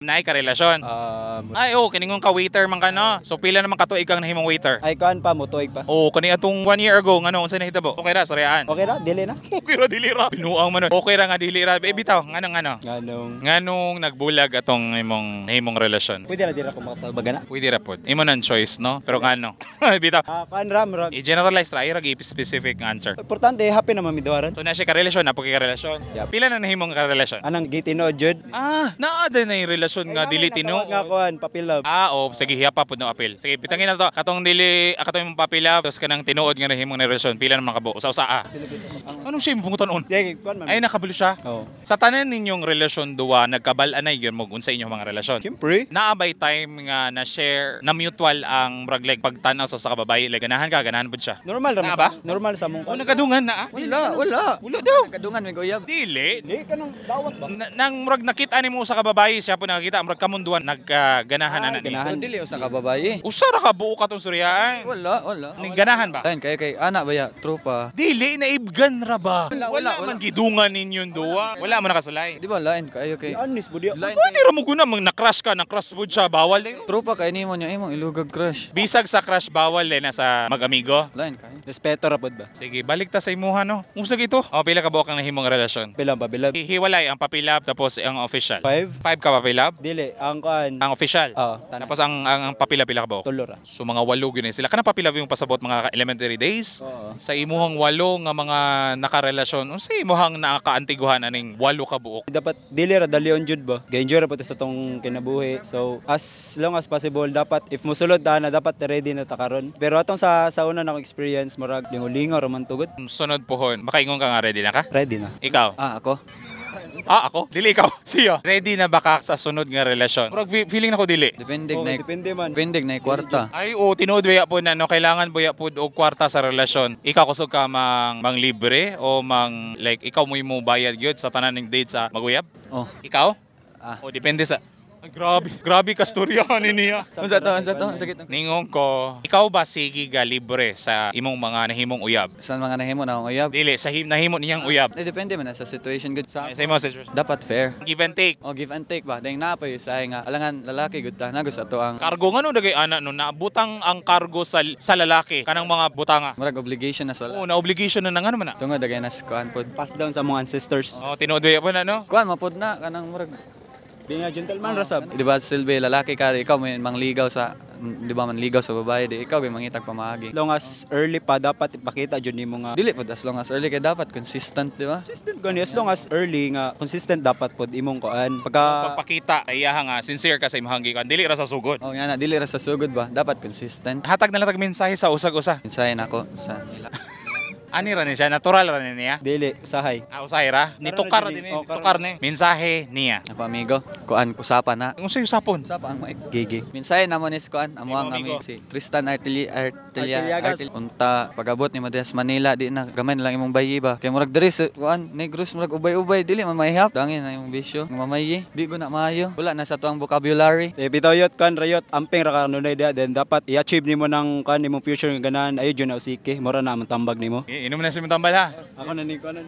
Naay ka relasyon. Ay, kiningon ka waiter man ka no. So pila naman ka tuig kang nahimong waiter? Ay kuan pa mo tuig pa. Kani atong 1 year ago ngano unsa nahitabo? Okay ra soryaan. Okay ra, dili na. Okay ra dili ra. Pinuang man. Okay ra nga dili ra. Bitaw ngano. Nganong nagbulag atong nahimong relasyon? Pwede ra dira ko makapagana. Pwede ra pod. Imo nan choice no. Pero ngano? Bitaw. Kuan ra murag. I-generalize ra ira specific answer. Importante happy na mamiduaran. So na siya ka relasyon, napo ka relasyon. Yep. Pila na nahimong ka relasyon? Anang gitino jud. Naa na yung relasyon nga dili tinuod. Nga kuan papilab. Sige hiya pa pud no apil. Sige pitangin na to. Katong dili katong papilab tos kanang tinuod nga nahimong na relasyon. Pila naman kabo? Usa-usa. Anong siya pungutan on? Kuan man. Ay nakabalo siya. Oo. Sa tanan ninyong relasyon duwa nagkabal-anay gyud mo unsa inyong mga relasyon? Siyempre. Naabay time nga na share na mutual ang murag pagtanaw sa kababaye like ganahan pud siya. Normal ra ba? Normal sa mong. Nagadungan na Wala daw. Kadungan may goyab. Dili. Di kanang dawat ba? Nang murag nakita nimo sa kababaye siya po nakakita murag kamunduan nagkaganahan na ni. Ganahan. Dili usa ka babaye. Usara ka buo ka tong suryaan. Wala. Ning ganahan ba? Lain kay ana baya tropa. Dili naibgan ra ba? Wala. Man gidungan ninyong duwa. Wala man nakasulay. Di ba lain kayo kay Honest budi. Pwede ra mo guna mang na-crush ka, na-crush food siya bawal din. tropa kay nimo niya imong ilugag crush. Bisag sa crush bawal din sa mag-amigo. Lain kay. Respeto ra pod ba? Sige, balik ta sa imuha no. Usag ito. Pila ka buok ang nahimong relasyon? Pilang pabilab. Hiwalay ang papilab tapos ang official. 5. 5 ka papilab? Dili ang kuan. Ang official. Tapos ang papilab pila ka buok? Tulo ra. So mga 8 yun sila. Kana papilab yung pasabot mga elementary days? Oo. Sa imuhang 8 nga mga nakarelasyon, unsa imuhang nakakaantiguhan aning 8 ka buok? Dapat dili ra dalion jud ba? Ga-enjoy ra pud sa tong kinabuhi. So as long as possible dapat if mosulod na dapat ready na ta karon. Pero atong sa una na akong experience murag lingo-lingo ra man tugod. Sunod pohon, makaingon ka nga ready na ka? Ready na. Ikaw? Ako. Ako? Dili ikaw. Siya. Ready na ba ka sa sunod nga relasyon? Murag feeling na ko dili. Depende Oh, na depende man. depende na kwarta. Ay tinuod buya po na no kailangan buya po og kwarta sa relasyon. Ikaw kusog ka mang libre o mang like ikaw mo bayad gyud sa tanan ng date sa maguyab? Oh. Ikaw? Ah. O depende sa Ay, grabe ka storyahan niya. Unsa to? Sakit. Ningon ko, ikaw ba sige ga libre sa imong mga nahimong uyab? Sa mga nahimo na akong uyab. Dili sa nahimo niyang uyab. Depende man na sa situation good sa. Sa imong situation. Dapat fair. Give and take. O give and take ba? Dahil napoy sa nga alangan lalaki good ta nagos ato ang Kargo ngano dagay ana no nabutang ang kargo sa lalaki kanang mga butanga. murag obligation na sa Oo, na obligation na ngano man na. tungod dagay na kuan pod. Pass down sa mga ancestors. Tinuod buya po na no. Kuan mapod na kanang murag Being a gentleman ra sab. di ba silbi lalaki ka ikaw may mangligaw sa di ba manligaw sa babae di ikaw may mangitag pamaagi. As long as early pa dapat ipakita jud nimo nga Dili pod as long as early kay dapat consistent di ba? consistent gani as long as early nga consistent dapat pod imong kuan. Pagka Pagpakita iya nga sincere ka sa imong gikan dili ra sa sugod. O nga na dili ra sa sugod ba? Dapat consistent. Hatag na lang tag mensahe sa usag-usa. Insayin ako sa nila. Ani ra ni siya natural ra ni niya. dili usahay. Usahay ra ni tukar din Oh, karon. tukar ni mensahe niya. Ako amigo, kuan usapan na. Unsa usapon? Usapan ang maik. Gigi. Minsahe namon is kuan amo ang Amigo. si Tristan Artiliagas. unta pagabot ni Madias Manila di na gamay na lang imong bayi ba. Kay murag diri sa kuan Negros murag ubay-ubay dili man mahihap. Dangin na imong bisyo. Mamayi di ko na maayo. Wala na sa tuang vocabulary. Bitoyot kan rayot amping ra ka nunay dia then dapat i-achieve nimo nang kan imong future nga ganahan ayo jud na usike mura na man tambag nimo. Inom na si tambal ha. Ako na ni kanon.